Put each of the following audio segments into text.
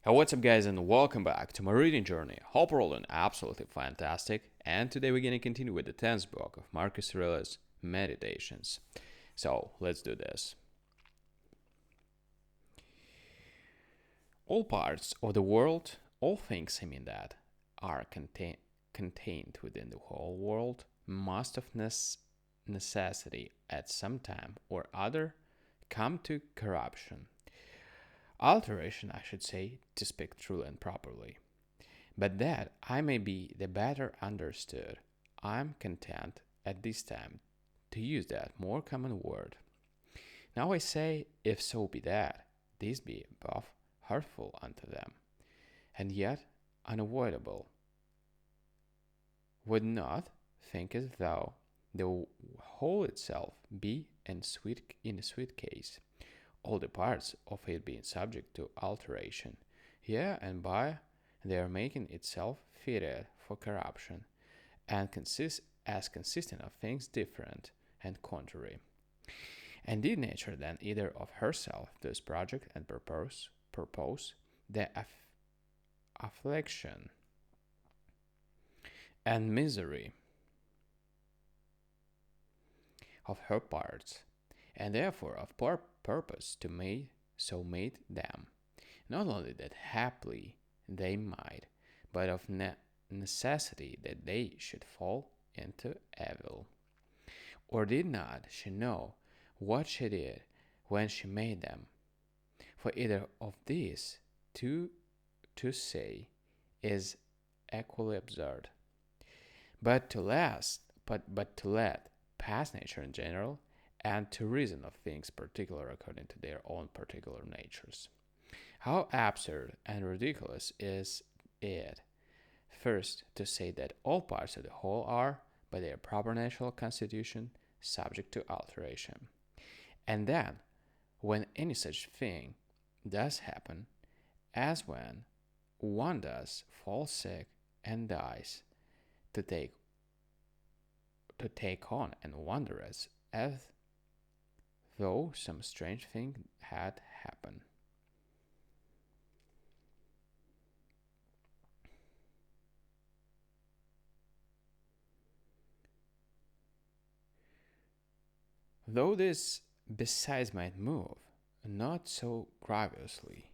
Hey, what's up, guys, and welcome back to my reading journey. Hope we're all doing absolutely fantastic. And today we're going to continue with the 10th book of Marcus Aurelius' Meditations. So let's do this. All parts of the world, all things that are contained within the whole world, must of necessity at some time or other come to corruption. Alteration, I should say, to speak truly and properly. But that I may be the better understood, I am content at this time to use that more common word. Now I say, if so be that, this be both hurtful unto them, and yet unavoidable. Would not, thinkest thou, the whole itself be in a sweet case, all the parts of it being subject to alteration, yea, and by their making itself fitted for corruption, and consisting of things different and contrary. And did nature then either of herself this project and propose the affliction and misery of her parts, and therefore of purpose to made them, not only that haply they might, but of necessity that they should fall into evil. Or did not she know what she did when she made them? For either of these to say is equally absurd. But to let pass nature in general, and to reason of things particular according to their own particular natures. How absurd and ridiculous is it, first, to say that all parts of the whole are, by their proper natural constitution, subject to alteration, and then, when any such thing does happen, as when one does fall sick and dies, to take on and wonder as though some strange thing had happened. Though this besides might move, not so grievously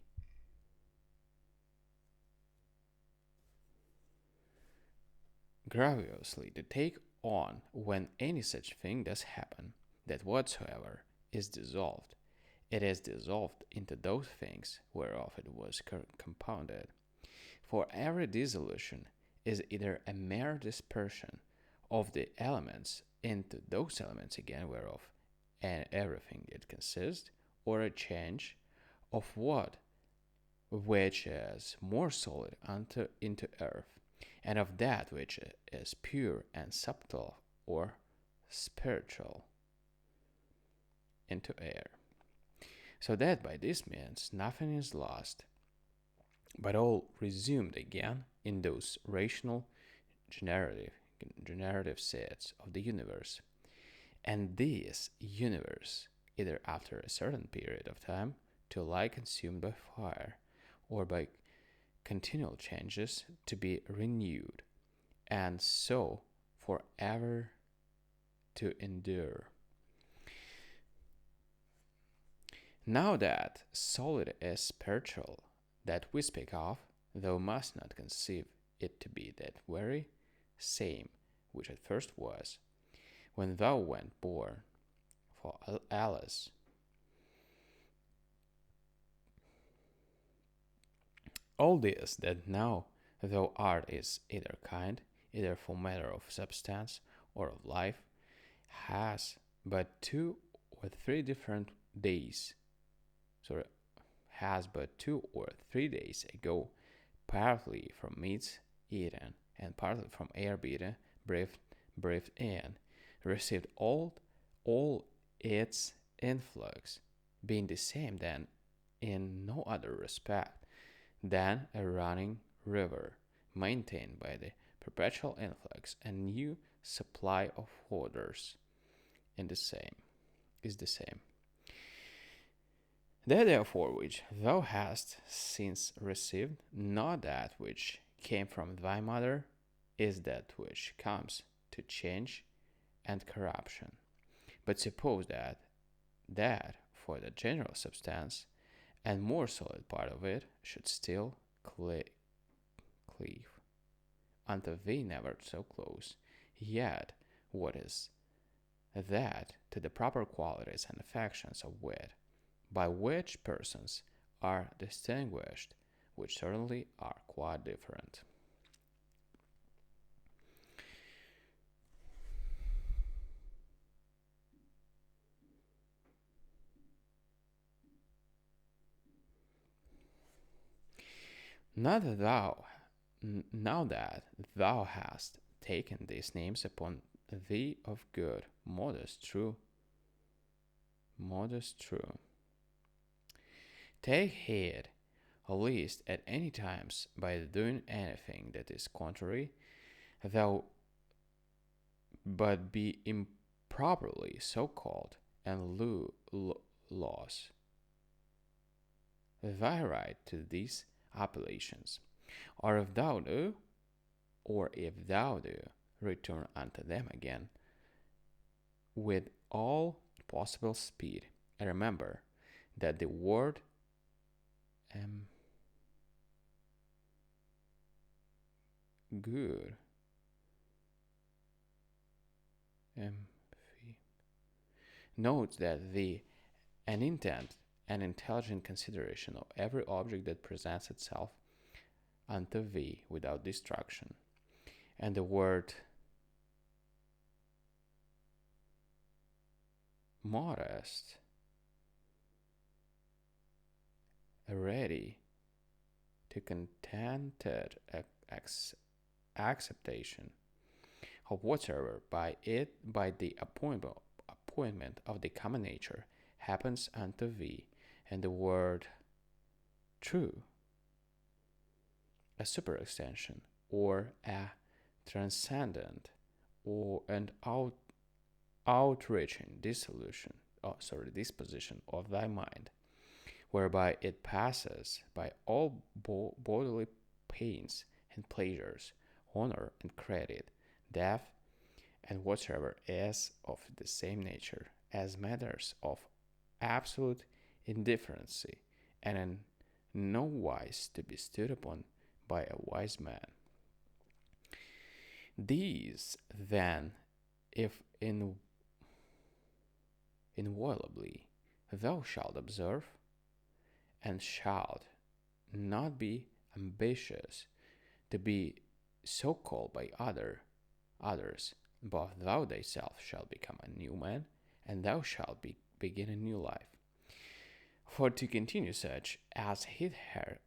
to take on when any such thing does happen, that whatsoever is dissolved, it is dissolved into those things whereof it was compounded. For every dissolution is either a mere dispersion of the elements into those elements again whereof and everything it consists, or a change of what which is more solid into earth, and of that which is pure and subtle or spiritual into air. So that by this means nothing is lost, but all resumed again in those rational generative sets of the universe. And this universe, either after a certain period of time, to lie consumed by fire, or by continual changes to be renewed, and so forever to endure. Now that solid is spiritual that we speak of, thou must not conceive it to be that very same which at first was, when thou went born for Alice. All this that now thou art is either kind, either for matter of substance or of life, has but 2 or 3 days ago, partly from meats eaten and partly from air breathed in, received all its influx, being the same then in no other respect than a running river, maintained by the perpetual influx and new supply of waters, is the same. That therefore which thou hast since received, not that which came from thy mother, is that which comes to change and corruption. But suppose that for the general substance and more solid part of it should still cleave unto thee never so close, yet what is that to the proper qualities and affections of wit, by which persons are distinguished, which certainly are quite different. Not that thou, now that thou hast taken these names upon thee of good, modest, true, take heed, lest at any times by doing anything that is contrary, thou but be improperly so called, and lose thy right to these appellations, or if thou do, return unto them again with all possible speed. And remember that the word good notes that an intent and intelligent consideration of every object that presents itself unto thee without distraction. And the word modest, ready to contented acceptation of whatsoever by the appointment of the common nature happens unto thee, and the word true, a superextension or a transcendent or an outreaching disposition of thy mind, whereby it passes by all bodily pains and pleasures, honor and credit, death, and whatsoever is of the same nature, as matters of absolute indifferency, and in no wise to be stood upon by a wise man. These, then, if inviolably thou shalt observe, and shalt not be ambitious to be so called by others, but thou thyself shalt become a new man, and thou shalt begin a new life. For to continue such as hitherto,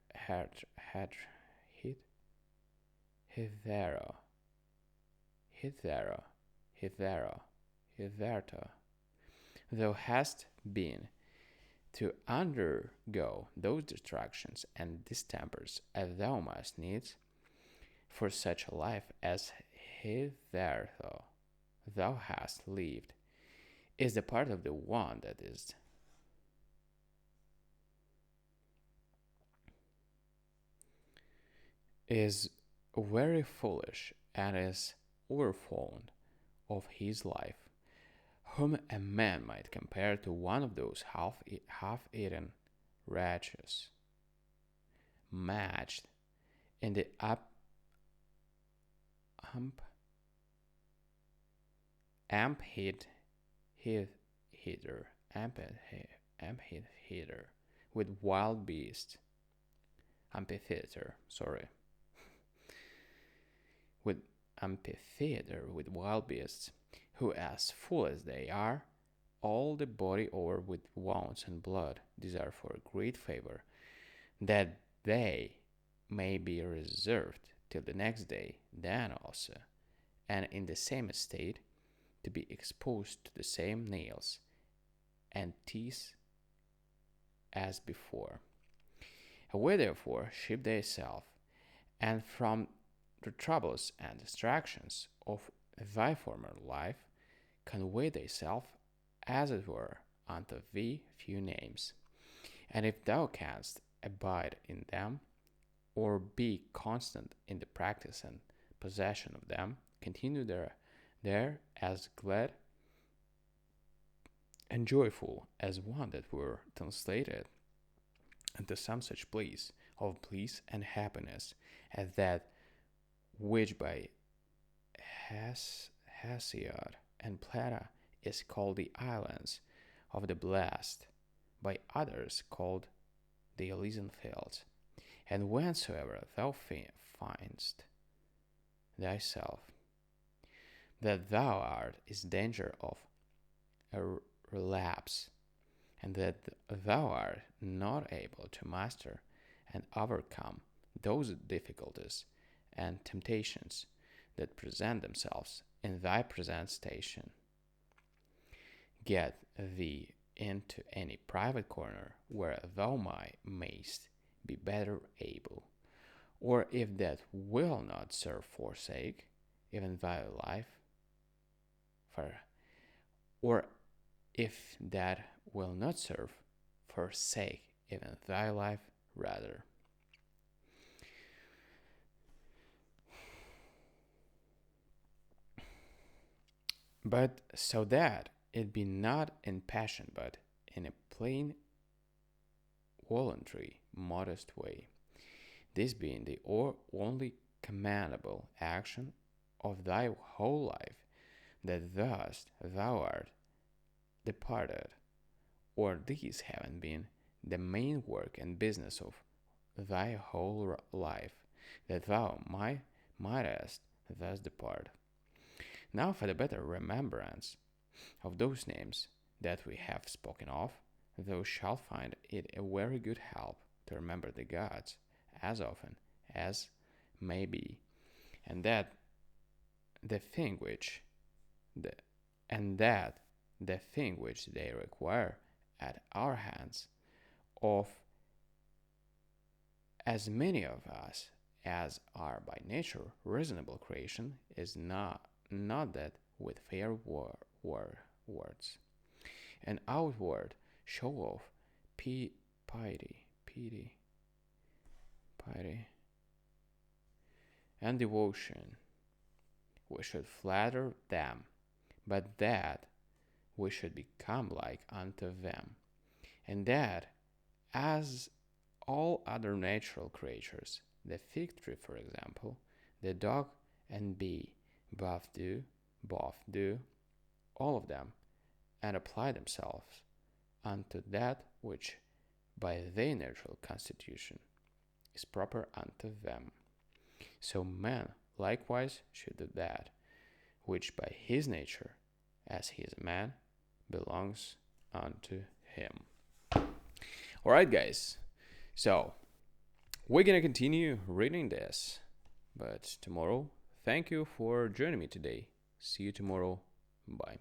thou hast been to undergo those distractions and distempers as thou must needs for such a life as hitherto thou hast lived, is the part of the one that is very foolish and is overfond of his life, whom a man might compare to one of those half-eaten wretches, matched in the amphitheater with wild beasts, with amphitheater with wild beasts, who as full as they are, all the body over with wounds and blood, desire for a great favor, that they may be reserved till the next day, then also, and in the same state, to be exposed to the same nails and teeth as before. Away therefore ship thyself, and from the troubles and distractions of thy former life, convey thyself, as it were, unto thee few names, And if thou canst abide in them, or be constant in the practice and possession of them, continue there as glad and joyful as one that were translated into some such place of bliss and happiness as that which by Hesiod and Plata is called the islands of the blessed, by others called the Elysian fields. And whensoever thou findest thyself that thou art in danger of a relapse, and that thou art not able to master and overcome those difficulties and temptations that present themselves in thy present station, get thee into any private corner where thou mayst be better able, or if that will not serve, forsake even thy life, or if that will not serve, forsake even thy life rather. But so that it be not in passion, but in a plain, voluntary, modest way, this being the only commendable action of thy whole life, that thus thou art departed, or these having been the main work and business of thy whole life, that thou mightest thus depart. Now, for the better remembrance of those names that we have spoken of, thou shalt find it a very good help to remember the gods as often as may be, and that the thing which they require at our hands of as many of us as are by nature reasonable creation is not that with fair words an outward show of piety, and devotion, we should flatter them, but that we should become like unto them, and that as all other natural creatures, the fig tree, for example, the dog and bee, both do, all of them, and apply themselves unto that which by their natural constitution is proper unto them. So man likewise should do that which by his nature, as he is a man, belongs unto him. Alright, guys, so we're gonna continue reading this, but tomorrow. Thank you for joining me today. See you tomorrow. Bye.